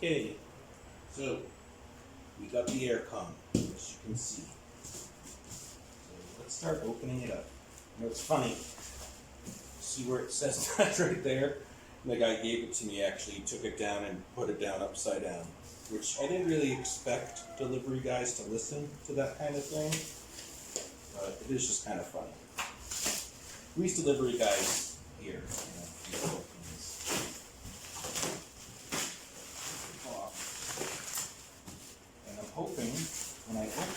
Okay, so we got the aircon, as you can see. So let's start opening it up. You know, it's funny. See where it says that right there? The guy gave it to me, actually. He took it down and put it down upside down, which I didn't really expect delivery guys to listen to that kind of thing, but it is just kind of funny. These delivery guys here, you know, and I'm hoping when I open it,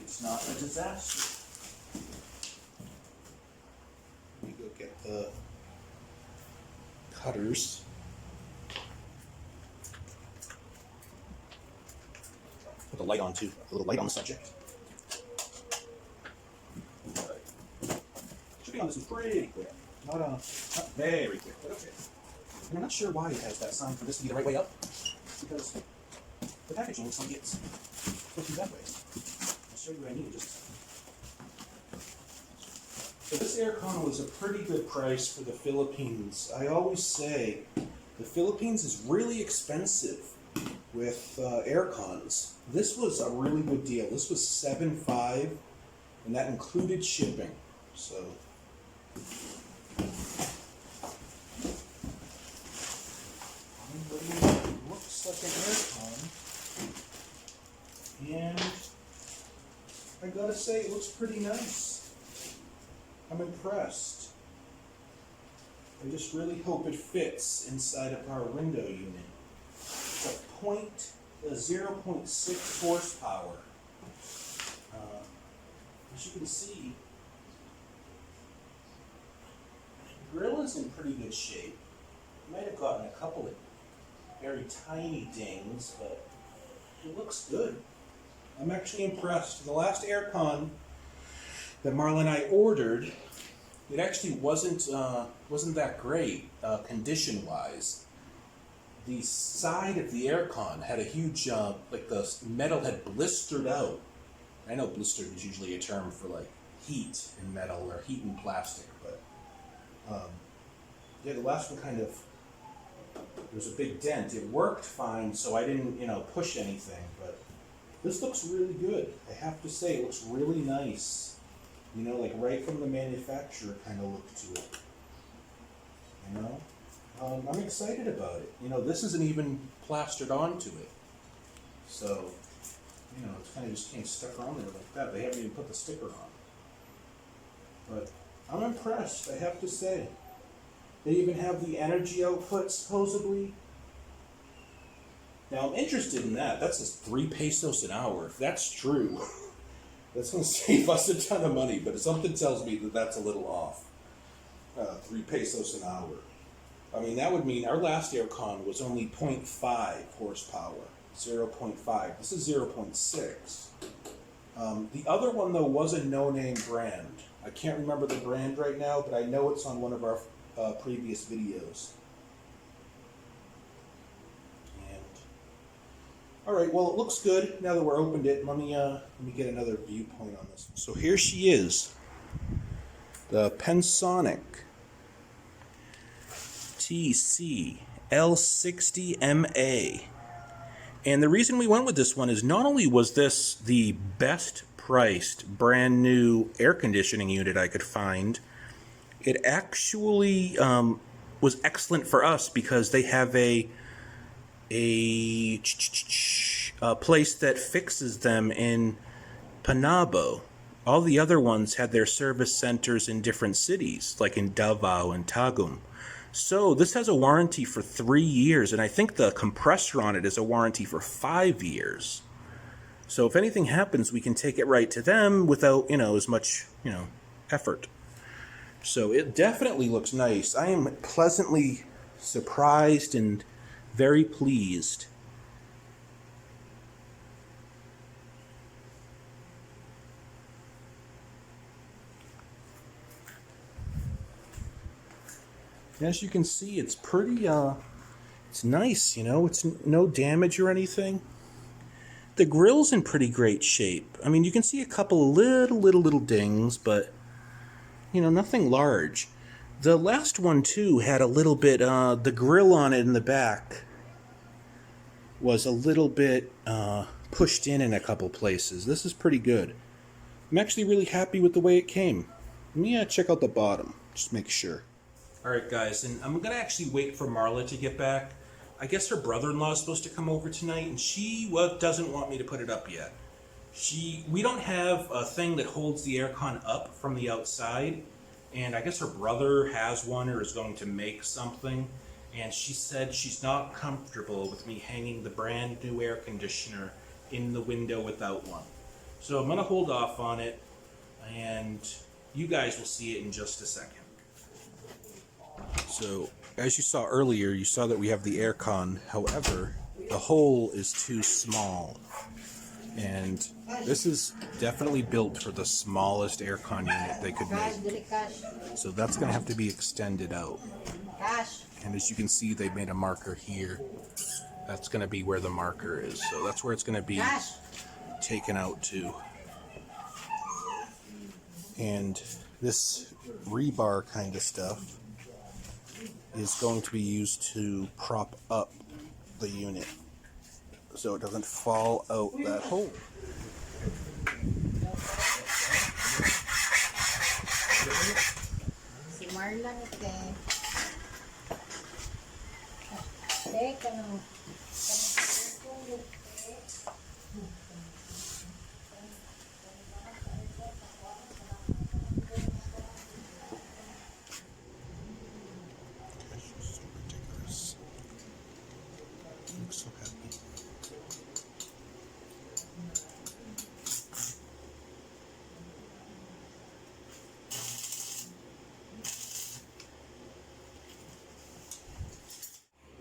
it's not a disaster. Let me go get the cutters. Put the light on too, a little light on the subject. Should be on this one pretty quick. Not very quick, but okay. And I'm not sure why it has that sign for this to be the right way up, because the packaging looks like it's supposed to be that way. I'll show you what I need in just a second. So this aircon was a pretty good price for the Philippines. I always say the Philippines is really expensive with aircons. This was a really good deal. This was $7.5, and that included shipping. So looks like an aircon, and I gotta say it looks pretty nice. I'm impressed. I just really hope it fits inside of our window unit. It's a 0.6 horsepower. As you can see, the grill is in pretty good shape. Might have gotten a couple of very tiny dings, but it looks good. I'm actually impressed. The last aircon that Marla and I ordered, it actually wasn't that great condition-wise. The side of the aircon had a huge, like the metal had blistered out. I know blistered is usually a term for like heat in metal or heat in plastic, but yeah, the last one kind of, there was a big dent. It worked fine, so I didn't, push anything, but this looks really good. I have to say, it looks really nice. Like right from the manufacturer kind of look to it. I'm excited about it. This isn't even plastered onto it. So, it's kind of just came stuck on there like that. They haven't even put the sticker on. But I'm impressed, I have to say. They even have the energy output, supposedly. Now, I'm interested in that. That says 3 pesos an hour. If that's true, that's going to save us a ton of money, but something tells me that that's a little off. 3 pesos an hour. I mean, that would mean our last aircon was only 0.5 horsepower, 0.5. This is 0.6. The other one, though, was a no-name brand. I can't remember the brand right now, but I know it's on one of our previous videos. All right, well, it looks good now that we're opened it. Let me get another viewpoint on this. So here she is, the Pensonic TC-L60MA. And the reason we went with this one is not only was this the best priced brand new air conditioning unit I could find, it actually was excellent for us because they have a place that fixes them in Panabo. All the other ones had their service centers in different cities, like in Davao and Tagum. So this has a warranty for 3 years, and I think the compressor on it is a warranty for 5 years. So if anything happens, we can take it right to them without, as much, effort. So it definitely looks nice. I am pleasantly surprised and very pleased. As you can see, it's pretty, it's nice, it's no damage or anything. The grill's in pretty great shape. I mean, you can see a couple of little dings, but, nothing large. The last one, too, had a little bit, the grill on it in the back was a little bit pushed in a couple places. This is pretty good. I'm actually really happy with the way it came. Let me check out the bottom, just make sure. Alright guys, and I'm going to actually wait for Marla to get back. I guess her brother-in-law is supposed to come over tonight, and she doesn't want me to put it up yet. We don't have a thing that holds the aircon up from the outside, and I guess her brother has one or is going to make something, and she said she's not comfortable with me hanging the brand new air conditioner in the window without one. So I'm going to hold off on it, and you guys will see it in just a second. So, as you saw earlier, you saw that we have the aircon. However, the hole is too small. And this is definitely built for the smallest aircon unit they could make. So that's going to have to be extended out. And as you can see, they made a marker here. That's going to be where the marker is. So that's where it's going to be taken out to. And this rebar kind of stuff is going to be used to prop up the unit so it doesn't fall out that hole. Si Marla ite. Teka no. So happy.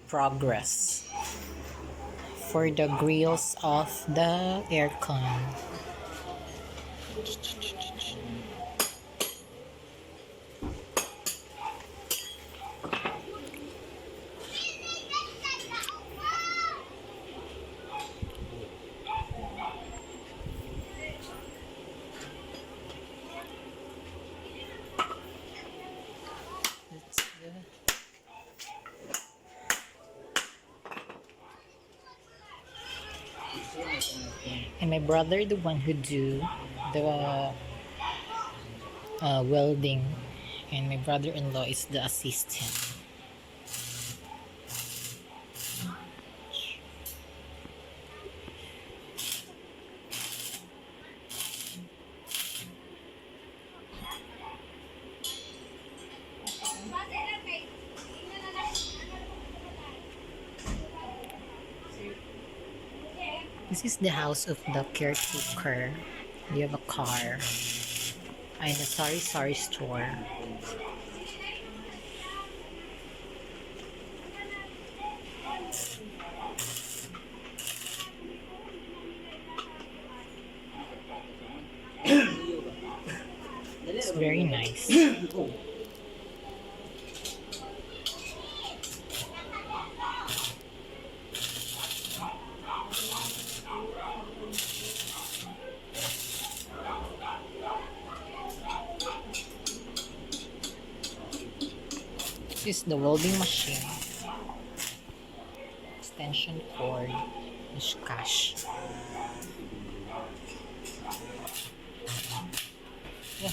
Progress for the grills of the aircon. And my brother, the one who do the welding, and my brother-in-law is the assistant. This is the house of the caretaker. They have a car and a sari-sari store. It's very nice. This is the welding machine, extension cord, is cash. Yeah.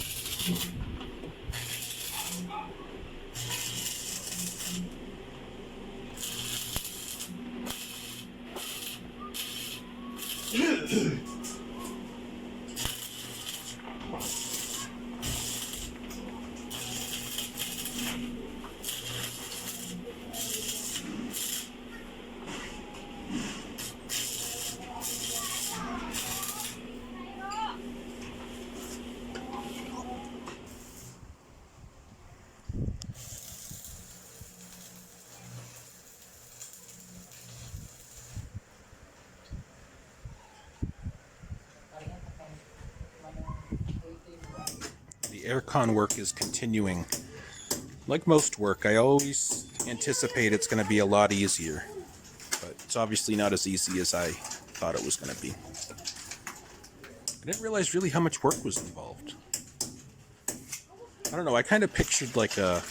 The aircon work is continuing. Like most work, I always anticipate it's going to be a lot easier, but it's obviously not as easy as I thought it was going to be. I didn't realize really how much work was involved. I don't know, I kind of pictured like a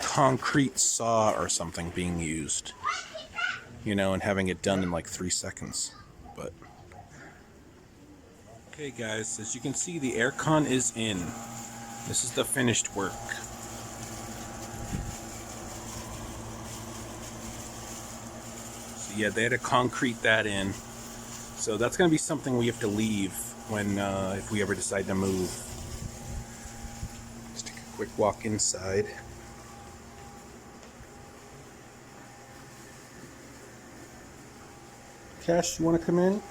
concrete saw or something being used. you know, and having it done in like 3 seconds. But okay guys, as you can see, the aircon is in. This is the finished work. So yeah, they had to concrete that in. So that's going to be something we have to leave when if we ever decide to move. Let's take a quick walk inside. Cash, you want to come in?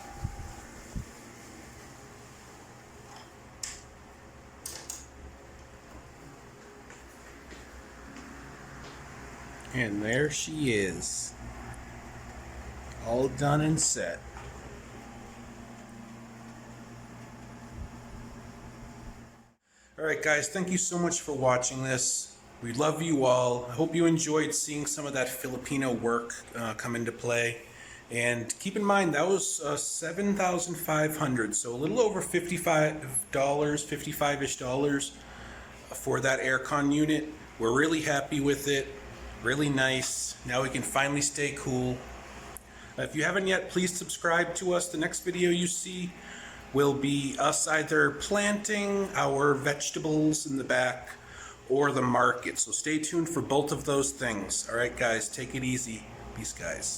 And there she is. All done and set. Alright guys, thank you so much for watching this. We love you all. I hope you enjoyed seeing some of that Filipino work come into play. And keep in mind, that was $7,500, so a little over $55, $55-ish for that aircon unit. We're really happy with it. Really nice. Now we can finally stay cool. If you haven't yet, please subscribe to us. The next video you see will be us either planting our vegetables in the back or the market. So stay tuned for both of those things. All right, guys, take it easy. Peace, guys.